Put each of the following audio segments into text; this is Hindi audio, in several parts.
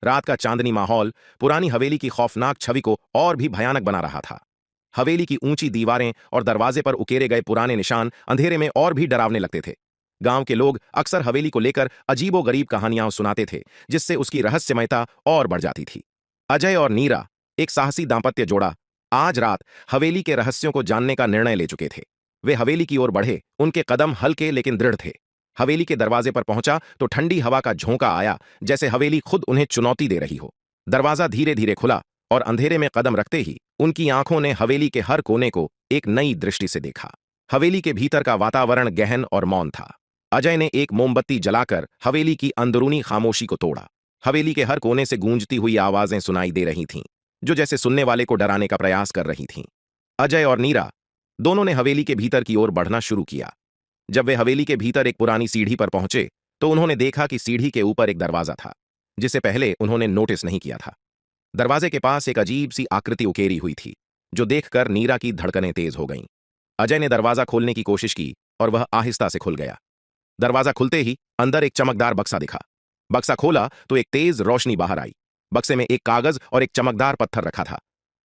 रात का चांदनी माहौल पुरानी हवेली की खौफनाक छवि को और भी भयानक बना रहा था। हवेली की ऊंची दीवारें और दरवाजे पर उकेरे गए पुराने निशान अंधेरे में और भी डरावने लगते थे। गांव के लोग अक्सर हवेली को लेकर अजीबोगरीब कहानियां सुनाते थे, जिससे उसकी रहस्यमयता और बढ़ जाती थी। अजय और नीरा, एक साहसी दांपत्य जोड़ा, आज रात हवेली के रहस्यों को जानने का निर्णय ले चुके थे। वे हवेली की ओर बढ़े, उनके कदम हल्के लेकिन दृढ़ थे। हवेली के दरवाजे पर पहुंचा तो ठंडी हवा का झोंका आया, जैसे हवेली खुद उन्हें चुनौती दे रही हो। दरवाजा धीरे धीरे खुला और अंधेरे में कदम रखते ही उनकी आंखों ने हवेली के हर कोने को एक नई दृष्टि से देखा। हवेली के भीतर का वातावरण गहन और मौन था। अजय ने एक मोमबत्ती जलाकर हवेली की अंदरूनी खामोशी को तोड़ा। हवेली के हर कोने से गूंजती हुई आवाजें सुनाई दे रही थीं, जो जैसे सुनने वाले को डराने का प्रयास कर रही थीं। अजय और नीरा दोनों ने हवेली के भीतर की ओर बढ़ना शुरू किया। जब वे हवेली के भीतर एक पुरानी सीढ़ी पर पहुंचे तो उन्होंने देखा कि सीढ़ी के ऊपर एक दरवाजा था, जिसे पहले उन्होंने नोटिस नहीं किया था। दरवाजे के पास एक अजीब सी आकृति उकेरी हुई थी, जो देखकर नीरा की धड़कनें तेज हो गईं। अजय ने दरवाजा खोलने की कोशिश की और वह आहिस्ता से खुल गया। दरवाजा खुलते ही अंदर एक चमकदार बक्सा दिखा। बक्सा खोला तो एक तेज रोशनी बाहर आई। बक्से में एक कागज और एक चमकदार पत्थर रखा था।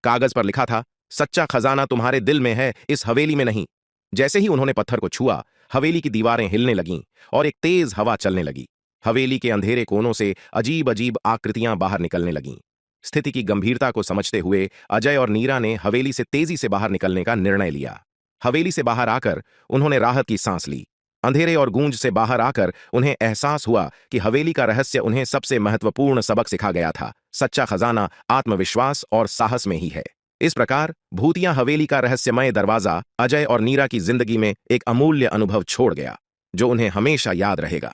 कागज पर लिखा था, सच्चा खजाना तुम्हारे दिल में है, इस हवेली में नहीं। जैसे ही उन्होंने पत्थर को छुआ, हवेली की दीवारें हिलने लगीं और एक तेज हवा चलने लगी। हवेली के अंधेरे कोनों से अजीब अजीब आकृतियां बाहर निकलने लगीं। स्थिति की गंभीरता को समझते हुए अजय और नीरा ने हवेली से तेजी से बाहर निकलने का निर्णय लिया। हवेली से बाहर आकर उन्होंने राहत की सांस ली। अंधेरे और गूंज से बाहर आकर उन्हें एहसास हुआ कि हवेली का रहस्य उन्हें सबसे महत्वपूर्ण सबक सिखा गया था। सच्चा खजाना आत्मविश्वास और साहस में ही है। इस प्रकार भूतिया हवेली का रहस्यमय दरवाजा अजय और नीरा की जिंदगी में एक अमूल्य अनुभव छोड़ गया, जो उन्हें हमेशा याद रहेगा।